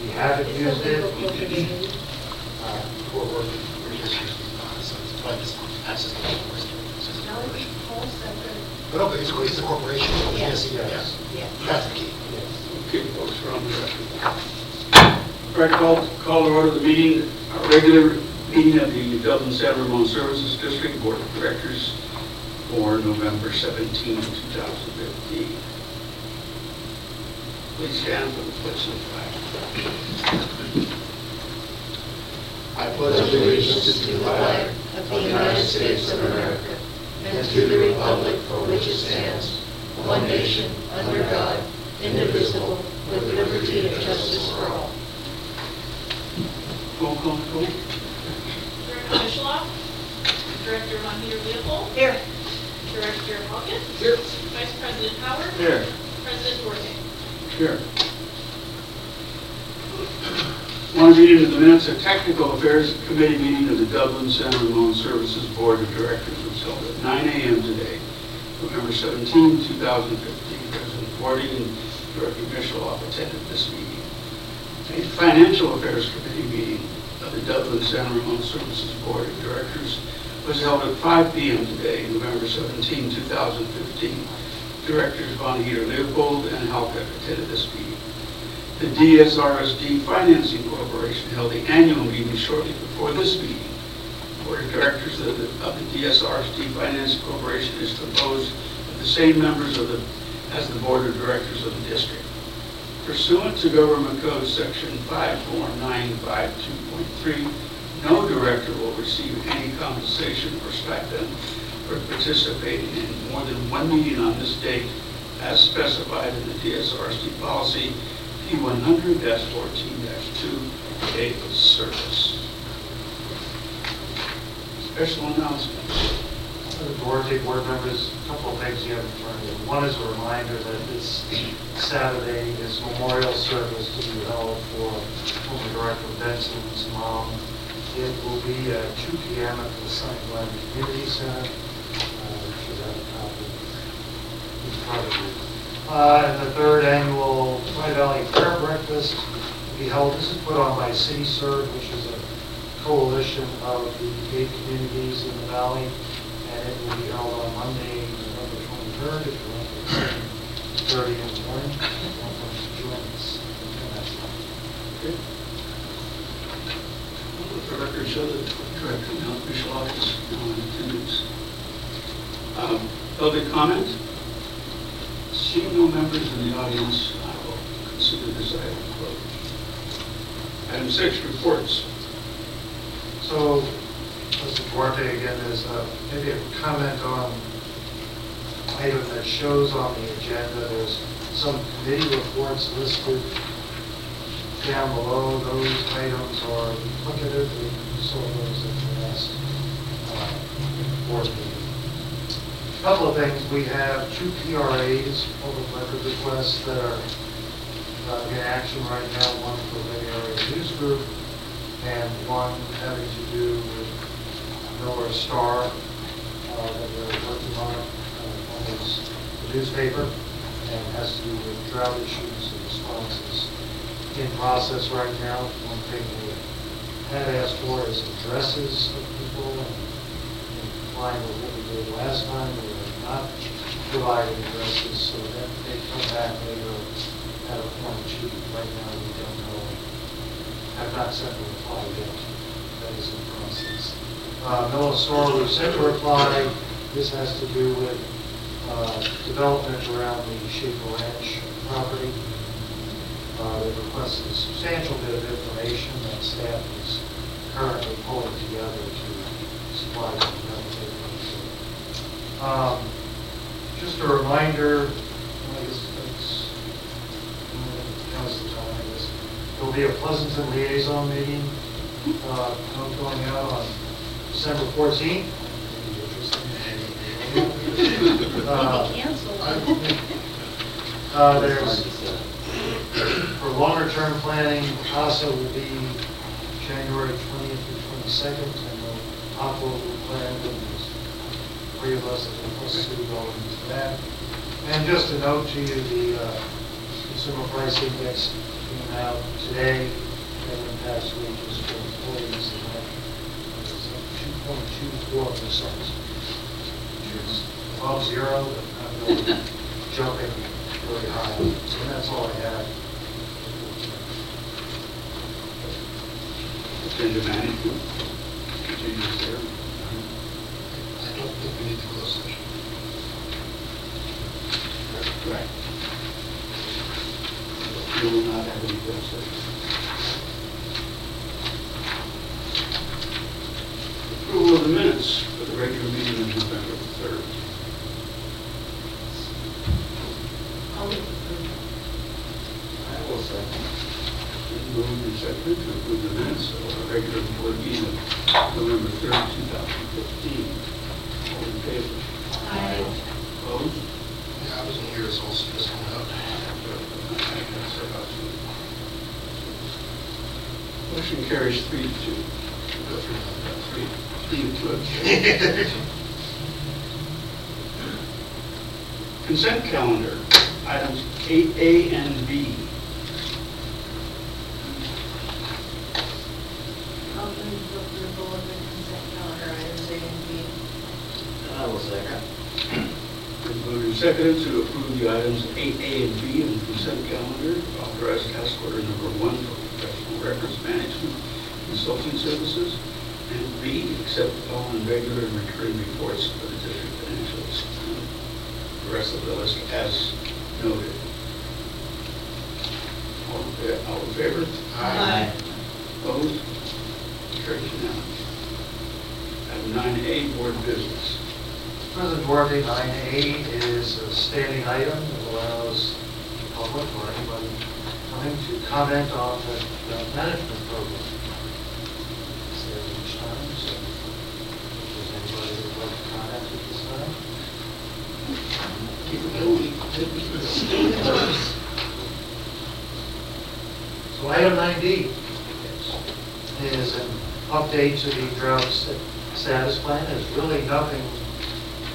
We haven't used it. We're just using So it's probably just access to the doors. Now it's all separate. But okay, it's a corporation, so yes, yes. Yes. That's the key. Yes. Okay, folks, we're on the record. All right, call to order the meeting, our regular meeting of the Dublin San Ramon Services District Board of Directors for November 17, 2015. Please stand for the pledge of the flag. I pledge allegiance to the flag of the United States of America and to the republic for which it stands, one nation, under God, indivisible, with liberty and justice for all. Roll call, please. Director Michelop, Director Von Leopold, Here. Director Hawkins, Here. Vice President Howard, Here. President Duarte. Here. Want to read into the minutes a Technical Affairs Committee meeting of the Dublin San Ramon Services Board of Directors was held at 9 a.m. today, November 17, 2015. President Duarte and Director Michelop attended this meeting. A Financial Affairs Committee meeting of the Dublin San Ramon Services Board of Directors was held at 5 p.m. today, November 17, 2015. Directors Von Leopold and Halkett attended this meeting. The DSRSD Financing Corporation held the annual meeting shortly before this meeting. The Board of Directors of the DSRSD Financing Corporation is composed of the same members as the Board of Directors of the district. Pursuant to Government Code Section 54952.3, no director will receive any compensation or stipend for participating in more than one meeting on this date as specified in the DSRSD policy P100-14-2, date of service. Special announcements. Duarte, board members, a couple of things you have in front of you. One is a reminder that this Saturday is memorial service to be held for former Director Benson's mom. It will be at 2 p.m. at the Sunny Glen Community Center. Should have a copy in front of you. And the third annual Tri Valley Prayer Breakfast will be held. This is put on by CityServe, which is a coalition of the 8 communities in the valley. And it will be held on Monday, November 23rd, if you want to 30 in the morning. Welcome to join us. Okay. Let the record show that Director Michelop is now in attendance. Public comment? Seeing no members in the audience, I will consider this item closed. Item 6, reports. So, Mr. Duarte, again, is maybe a comment on an item that shows on the agenda. There's some committee reports listed down below. Those items are duplicative. We saw those at the last board meeting. A couple of things. We have 2 PRAs, public record requests, that are in action right now. One for the Bay Area News Group and one having to do with Miller Star that we're working on. One is the newspaper and has to do with drought issues and responses in process right now. One thing we had asked for is addresses of people and in line with what we did last time. We are not providing addresses, so that may come back later at a point two. Right now we don't know. Have not sent a reply yet. That is in process. Miller Star, we sent a reply. This has to do with development around the Schaefer Ranch property. They requested a substantial bit of information that staff is currently pulling together to supply them. Just a reminder, I guess now's the time, I guess. There'll be a Pleasanton liaison meeting going out on December 14th. There's for longer term planning, CASA will be January 20th through 22nd, and the AQUA will plan, and there's 3 of us that will plus Sue going into that. And just a note to you, the consumer price index came Now, today, and the past week, is for employees, and it's 2.24%, which is above zero, but not really jumping really high. So that's all I have. Agenda management, continues there. I don't think we need to close session. Right. We will not have any closed session. Approval of the minutes for the regular meeting of November 3rd. I'll move approval. I will second. Moved and seconded to approve the minutes of our regular board meeting of November 3rd, 2015. All in favor? Aye. Opposed? Yeah, I wasn't here, so I'll see this one out. Motion carries 3-2. Go through that. 3-2. Consent calendar, items 8A and B. I'll move approval of the consent calendar items A and B. I will second. Been moved and seconded to approve the items 8A and B on the consent calendar, authorize task order number 1 for professional records management consulting services, and B, accept the following regular and recurring reports for the district financials. The rest of the list as noted. All in favor? Aye. Opposed? Carries unanimous. Item 9A, board business. President Duarte, 9A is a standing item that allows the public or anybody coming to comment on the management program. It's there each time, so if there's anybody that would like to comment at this time. Keep it going. So item 9D is an update to the drought status plan. There's really nothing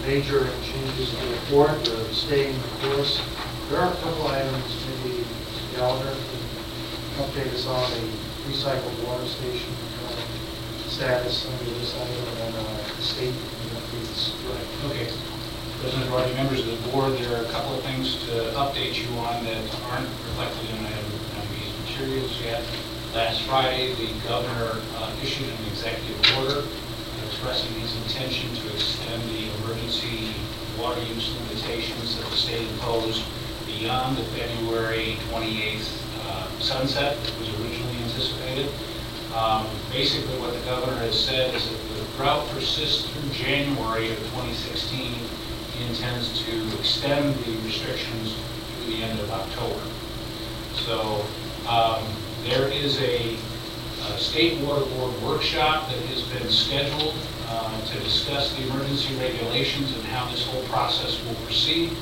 major changes to the report, staying the course. There are a couple items, maybe Gallagher can update us on the recycled water station status under this item, and then the state updates. Right, okay. President Duarte, members of the board, there are a couple of things to update you on that aren't reflected in these materials yet. Last Friday, the governor issued an executive order expressing his intention to extend the emergency water use limitations that the state imposed beyond the February 28th sunset that was originally anticipated. Basically, what the governor has said is that the drought persists through January of 2016. He intends to extend the restrictions through the end of October. So there is a State Water Board workshop that has been scheduled to discuss the emergency regulations and how this whole process will proceed.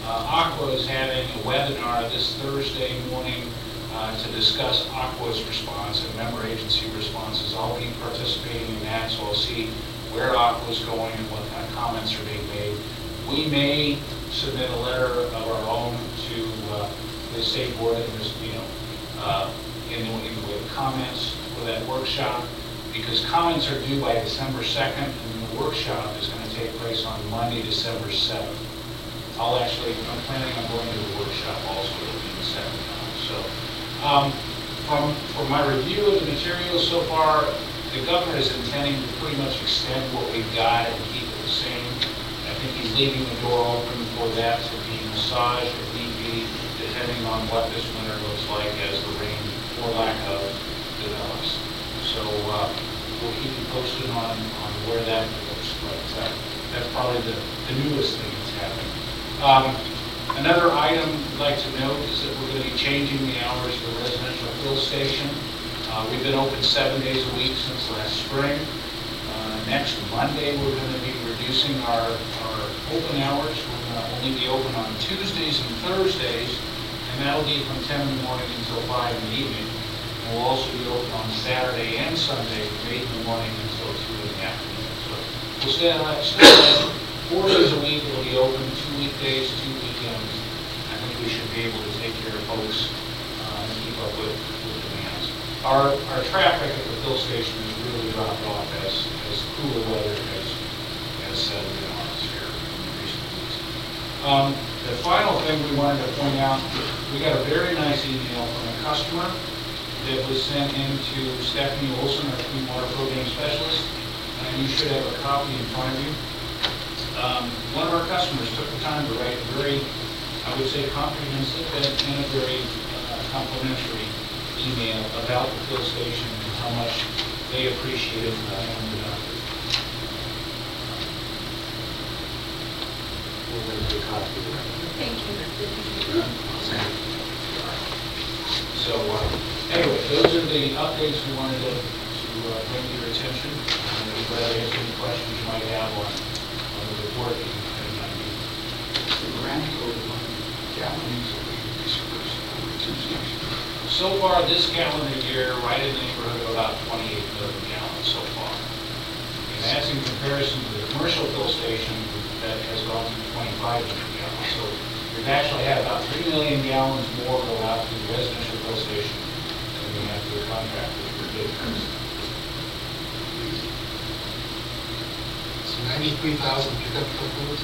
Aqua is having a webinar this Thursday morning to discuss Aqua's response and member agency responses. I'll be participating in that, so I'll see where Aqua's going and what kind of comments are being made. We may submit a letter of our own to the State Board and just, in the way of comments for that workshop, because comments are due by December 2nd, and the workshop is going to take place on Monday, December 7th. I'm planning on going to the workshop also in the second time. So, from my review of the materials so far, the governor is intending to pretty much extend what we've got and keep it the same. I think he's leaving the door open for that to be massaged if need be, depending on what this winter looks like as the rain or lack of develops. So we'll keep you posted on where that goes, but that's probably the newest thing that's happening. Another item I'd like to note is that we're going to be changing the hours for the residential fill station. We've been open 7 days a week since last spring. Next Monday, we're going to be reducing our open hours. We're going to only be open on Tuesdays and Thursdays, and that'll be from 10 in the morning until 5 in the evening. And we'll also be open on Saturday and Sunday from 8 in the morning until 2 in the afternoon. So we'll stay at 4 days a week. It'll be open 2 weekdays, 2 weekends. I think we should be able to take care of folks and keep up with demands. Our traffic at the fill station has really dropped off as cooler weather has settled in on us here in recent weeks. The final thing we wanted to point out, we got a very nice email from a customer that was sent in to Stephanie Olson, our clean water program specialist, and you should have a copy in front of you. One of our customers took the time to write a very, I would say, comprehensive and a very complimentary email about the fill station and how much they appreciated having it done. We'll make a copy of that. Thank you. So, anyway, those are the updates we wanted to bring to your attention. And we'd rather answer any questions you might have on the report that you can The grant goes on gallons that we disperse over its inspection. So far, this calendar year, right in the neighborhood of about 28 million gallons so far. And that's in comparison to the commercial fill station that has gone to 25 million gallons. So we've actually had about 3 million gallons more go out to the residential fill station than we have to the contractors for bidding. So 93,000 pickup truck loads?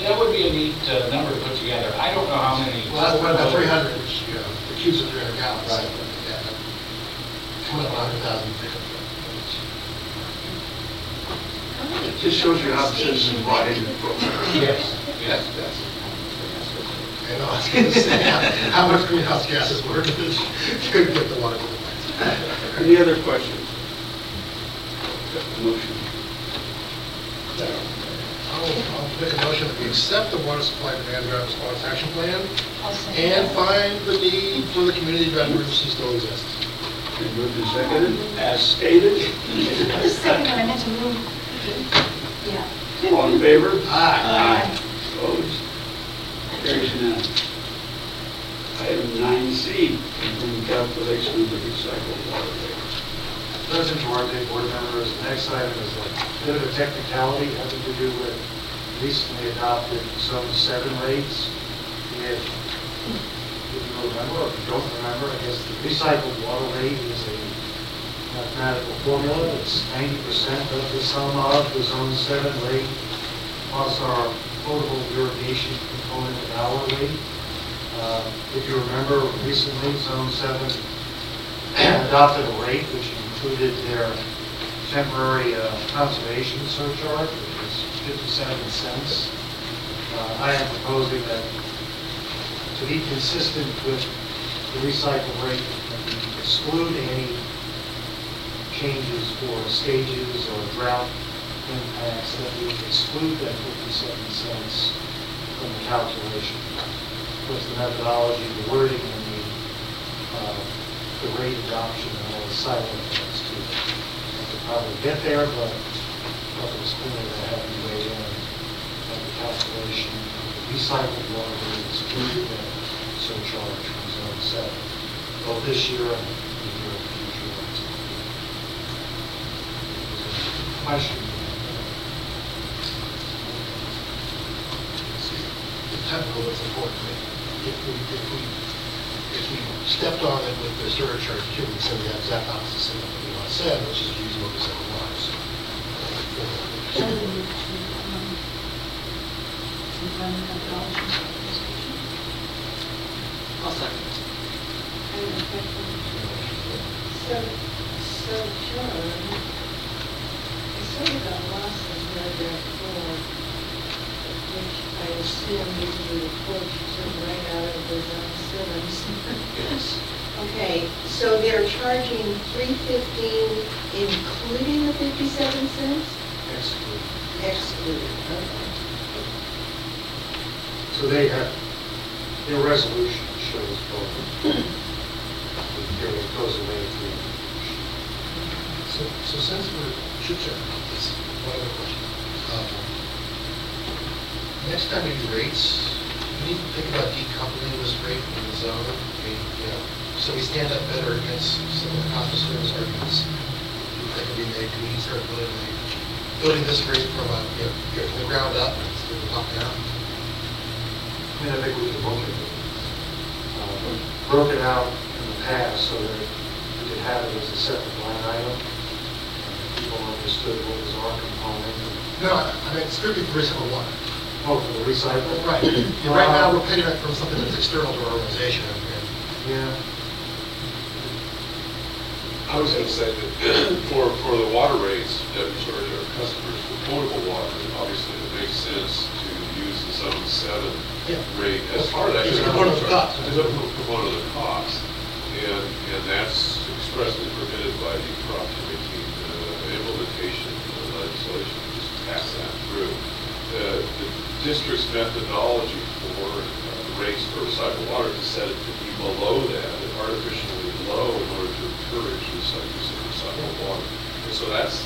That would be a neat number to put together. I don't know how many. Well, that's about 300, which, you know, the cubes of 300 gallons. Right. Yeah, but coming up 100,000 pickup truck loads. It just shows you how the citizens bought into the program. Yes, yes. I know, I was going to say, how much greenhouse gases were in this? Couldn't get the water to the plants. Any other questions? Got the motion. I'll make a motion that we accept the water supply demand drought response action plan I'll second and that. find the need for the community drought emergency still exists. Been moved and seconded, as stated. Just a second, I meant to move. Yeah. All in favor? Aye. Opposed? Carries unanimous. Item 9C, confirm calculation of the recycled water rate. President Duarte, board members, the next item is a bit of a technicality having to do with recently adopted Zone 7 rates. If you remember, or if you don't remember, I guess the recycled water rate is a mathematical formula. It's 90% of the sum of the Zone 7 rate plus our potable irrigation component of our rate. If you remember, recently Zone 7 adopted a rate which included their temporary conservation surcharge, which is 57 cents. I am proposing that to be consistent with the recycle rate, that we exclude any changes for stages or drought impacts, that we exclude that 57 cents from the calculation. Of course, the methodology, the wording, and the rate adoption and all the side effects to it. I could probably get there, but if it was clear that I have to weigh in on the calculation of the recycled water rate excluding the surcharge from Zone 7, both this year and the year of future ones. Question? The technical is important to me. If we stepped on it with the surcharge too, we said the exact opposite of what we want to say, which is use what we said we want. So, I'll second. So John, I sort of got lost in paragraph 4, which I assume is the report you took right out of the Zone 7. yes. Okay, so they're charging $3.15 including the 57 cents? Exclude. Excluding, okay. So they have, their resolution shows both. It goes away at the end. So since we're chit-chatting about this, one other question. Next time we do rates, we need to think about decoupling this rate from the zone. I mean, you know, so we stand up better against some of the cost of service arguments that can be made. Do we start building this rate from the ground up instead of top down? I mean, I think we can look at it. broke it out in the past so that we could have it as a separate line item. People understood what was our component. No, I mean, strictly for recycled water. Oh, for the recycling? Right. And right now, we're paying it from something that's external to our organization. And Yeah. I was going to say that for the water rates that we charge our customers for potable water, obviously it makes sense to use the Zone 7 Yeah. rate as part of that. It's a component of the cost. It's a component of the cost. And that's expressly permitted by the Prop 218 implementation legislation, just pass that through. The district's methodology for rates for recycled water is set it to be below that, and artificially low in order to encourage use of recycled water. And so that's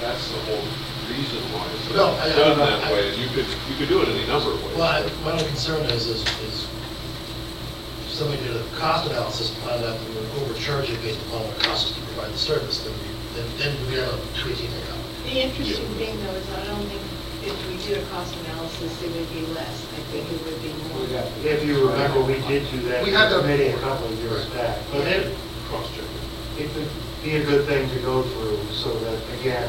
the whole reason why it's No, done that way. And you could do it any number of ways. Well, my only concern is somebody did a cost analysis, found out that we were overcharging based upon what it costs us to provide the service, then we have a 218 account. The interesting thing though is I don't think if we did a cost analysis, it would be less. I think it would be more. If you remember, we did do that We had that committee a before. couple of years back. But Cross-check. it would be a good thing to go through so that, again,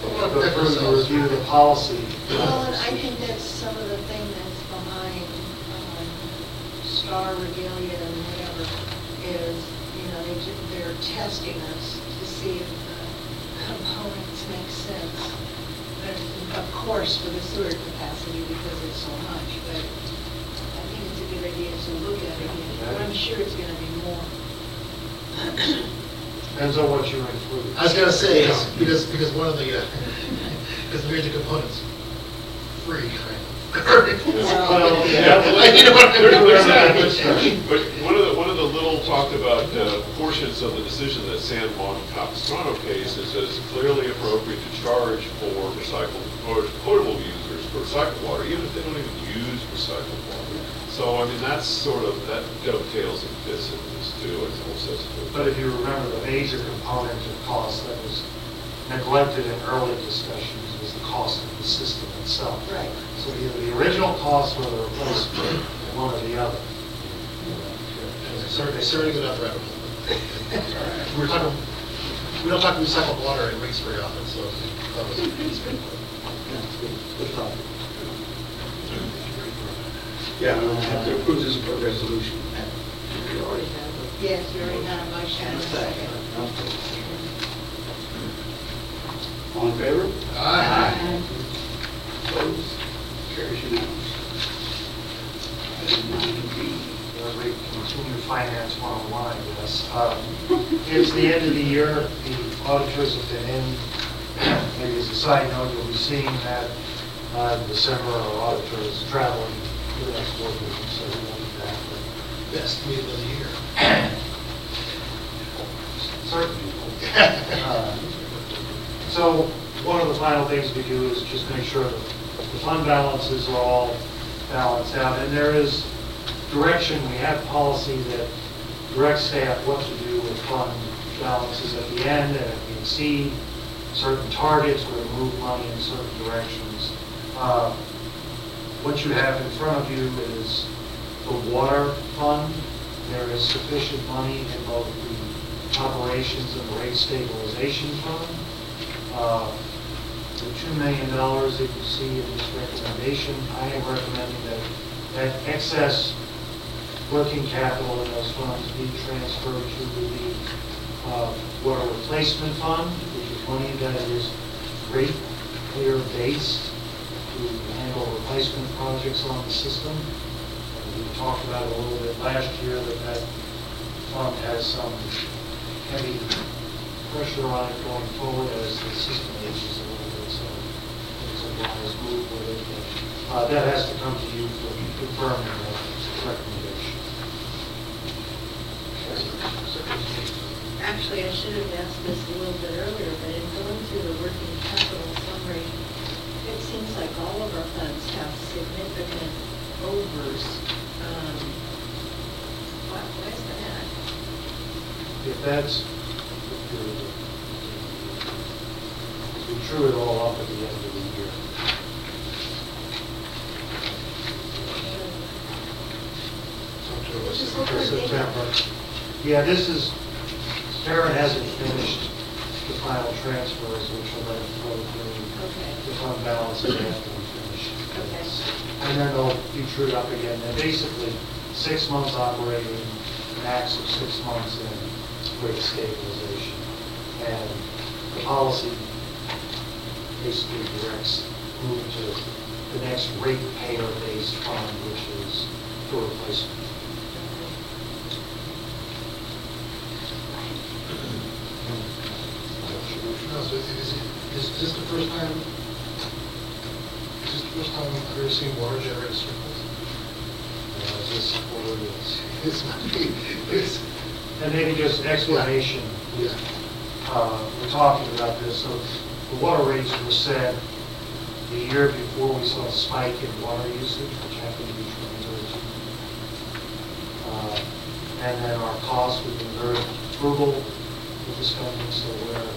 Well, go different through and cells. review the policy. Well, and I think that's some of the thing that's behind Star Regalia and whatever is, they're testing us to see if the components make sense. And of course, for the sewer capacity because it's so much, but I think it's a good idea to look at it again. I'm sure it's gonna be more. Depends on what you include. I was gonna say, because one of the, because the major components, free, kind of. Well, yeah. You know what I mean? But one of the little talked about portions of the decision that San Juan Capistrano case is that it's clearly appropriate to charge for recycled, or potable users for recycled water, even if they don't even use recycled water. So, I mean, that's sort of, that dovetails and fits into this too, as whole sense of it. But if you remember, the major component of cost that was neglected in early discussions was the cost of the system itself. Right. So either the original cost or the replacement, one or the other. Certainly go down the rabbit hole. We don't talk recycled water and rates very often, so that was Good topic. Yeah, we'll have to approve this for resolution. Yes, you already had a motion and a second. All in favor? Aye. Opposed? Carries unanimous. Item 9B. We continue finance 101, I guess. It's the end of the year, the auditors have been in. Maybe as a side note, you'll be seeing that in December, our auditor is traveling for the next 4 weeks, so we won't be back. Best meeting of the year. Certain people. So one of the final things we do is just make sure that the fund balances are all balanced out, and there is direction, we have policy that directs staff what to do with fund balances at the end, and if we exceed certain targets, we'll move money in certain directions. What you have in front of you is the water fund. There is sufficient money in both the operations and the rate stabilization fund. The $2 million that you see in this recommendation, I am recommending that excess working capital in those funds be transferred to the water replacement fund, which is money that is rate clear based to handle replacement projects on the system. And we talked about it a little bit last year that fund has some heavy pressure on it going forward as the system ages a little bit, so it's a wise move with it. But that has to come to you for confirming the recommendation. Actually, I should have asked this a little bit earlier, but in going through the working capital summary, it seems like all of our funds have significant overs. Why is that? If that's, we true it all up at the end of the year. So This is what for we're getting. September. Yeah, this is, Karen hasn't finished the final transfers, which will then flow through Okay. the fund balances after we finish. Okay. And then they'll be trued up again. They're basically 6 months operating, max of 6 months in rate stabilization. And the policy basically directs move to the next rate payer-based fund, which is for replacement. No, so is this the first time, is this the first time I've ever seen water generate surplus? This what it is. It's not, it's, And maybe just explanation. yeah. We're talking about this, so the water rates were set the year before we saw a spike in water usage, which happened to be 2013. And then our costs, we've been very frugal with the spending, so we're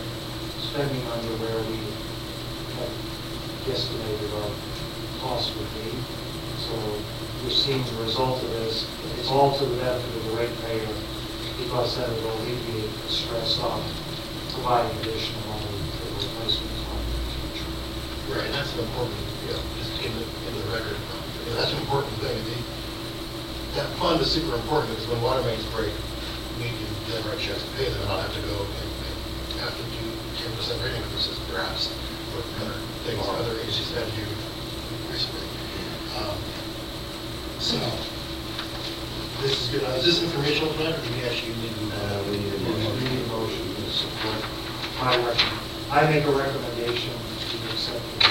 spending under where we had guesstimated our costs would be. So we're seeing the result of this. It's all to the benefit of the ratepayer, because then it'll alleviate the stress on providing additional money for the replacement fund in the future. Right, and that's an important, just in the record. That's an important thing. That fund is super important, because when water mains break, we can then write checks to pay them, and not have to go and have to do 10% rate increases, perhaps, or other things other agencies have to do recently. So, this is good. Is this informational tonight, or do we actually need to? We need a motion to support my recommendation. I make a recommendation to accept the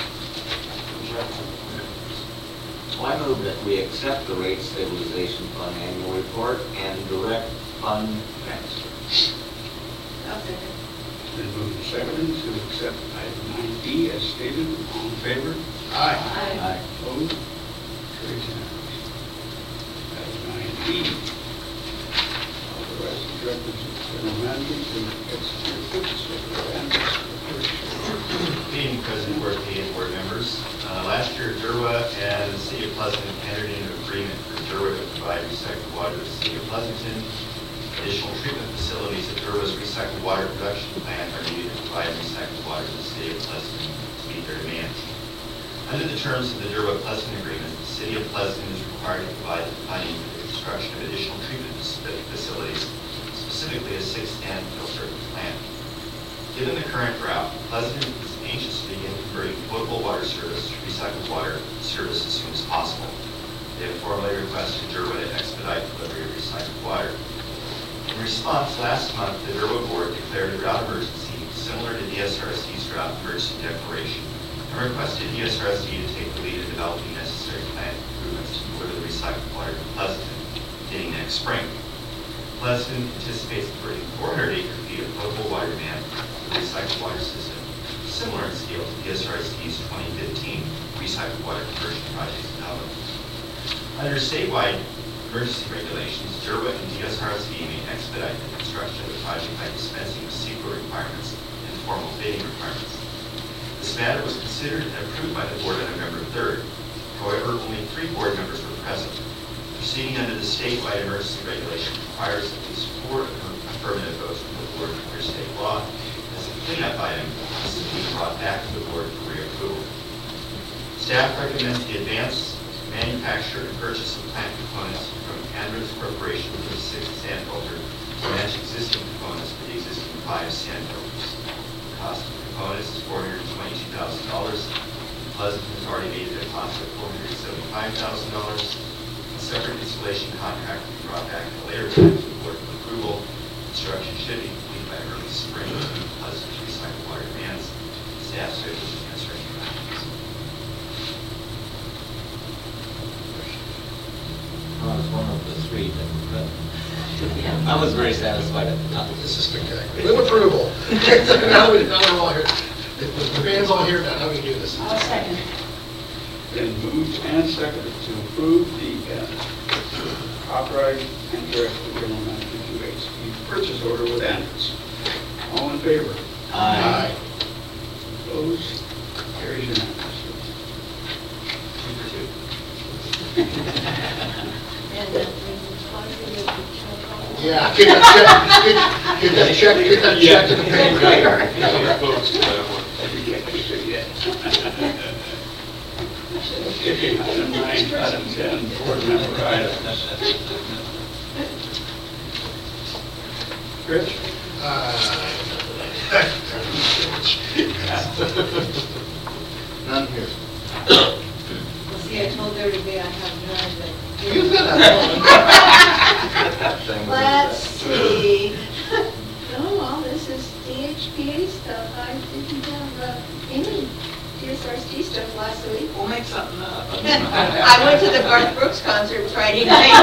projected. Well, I move that we accept the rate stabilization fund annual report and direct fund transfer. I'll second. Been moved and seconded to accept item 9D as stated. All in favor? Aye. Aye. Opposed? Carries unanimously. Item 9E. Authorize the directors of general management to execute a purchase order and Good evening, President Worthy and board members. Last year, DERWA and the City of Pleasanton entered into an agreement for DERWA to provide recycled water to the City of Pleasanton. Additional treatment facilities at DERWA's recycled water production plant are needed to provide recycled water to the City of Pleasanton to meet their demands. Under the terms of the DERWA Pleasanton Agreement, the City of Pleasanton is required to provide the funding for the construction of additional treatment facilities, specifically a 6-stand filter plant. Given the current drought, Pleasanton is anxious to begin converting potable water service to recycled water service as soon as possible. They have formally requested DERWA to expedite delivery of recycled water. In response, last month, the DERWA board declared a drought emergency similar to DSRC's drought emergency declaration and requested DSRC to take the lead in developing necessary plant improvements to deliver the recycled water to Pleasanton beginning next spring. Pleasanton anticipates converting 400 acre-feet of potable water demand to the recycled water system, similar in scale to DSRC's 2015 recycled water conversion project development. Under statewide emergency regulations, DERWA and DSRC may expedite the construction of the project by dispensing with CEQA requirements and formal bidding requirements. This matter was considered and approved by the board on November 3rd. However, only 3 board members were present. Proceeding under the statewide emergency regulation requires at least 4 affirmative votes from the board under state law. As a cleanup item, this is being brought back to the board for reapproval. Staff recommends the advance, manufacture, and purchase of plant components from Andrews Corporation for the 6-stand filter to match existing components for the existing 5-stand filters. The cost of the components is $422,000. Pleasanton has already made a cost of $475,000. Separate installation contract will be brought back at a later time to the board for approval. Construction should be completed by early spring to meet Pleasant's recycled water demands. Staff wishes to answer any questions. I was one of the 3 that were present. I was very satisfied at the top. This is spectacular. With approval. Now we're all here. The band's all here now. Now we can do this. I'll second. Been moved and seconded to approve the authorize and direct the general manager to execute purchase order with Andrews. All in favor? Aye. Opposed? Carries unanimously. 2 for 2. And that brings us Yeah, get that check to the paper. Opposed to that one. Okay, item 9, item 10, board member items. Rich? None here. Well, see, I told her today I have none, but. You've got Let's see. No, all this is DHPA stuff. I didn't have any DSRC stuff last week. We'll make something up. I went to the Garth Brooks concert Friday night.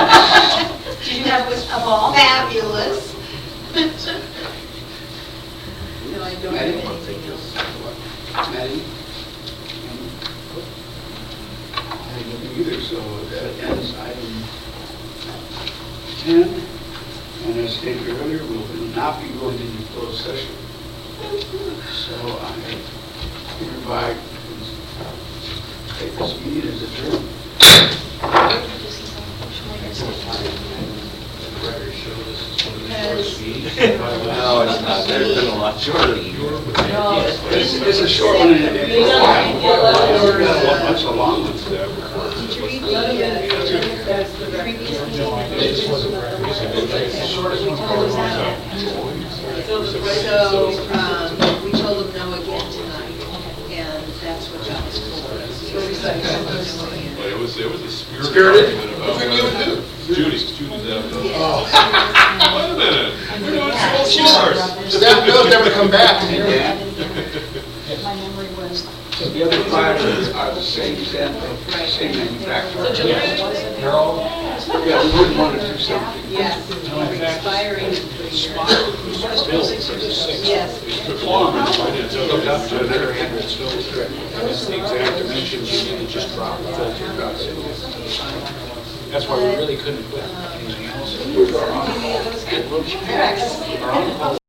Did you have a ball? Fabulous. No, I don't have Maddie? anything else. Maddie? I didn't either, so that ends item 10. And as stated earlier, we will not be going into closed session. So I hereby take this meeting as adjourned. No, it's not. There's been a lot shorter. It's a short one. And What's a long one? Did you read the previous meeting? So, we told them no again tonight, and that's what that was for. But it was a spirited Spirited? argument about What did you do? Judy's out. Oh, Wait a minute. We're doing so yours. that bill's never to come back. My memory was. So the other five are the same example, same manufacturer. Yeah, we wouldn't want to do something. Yes. Expiring in 3 years. Yes. Took long to find it. So Look up to their end, it's still, it's the exact dimensions, you need to just drop the filter. That's why we really couldn't put anything else. Any of those good? Correct. Our on-call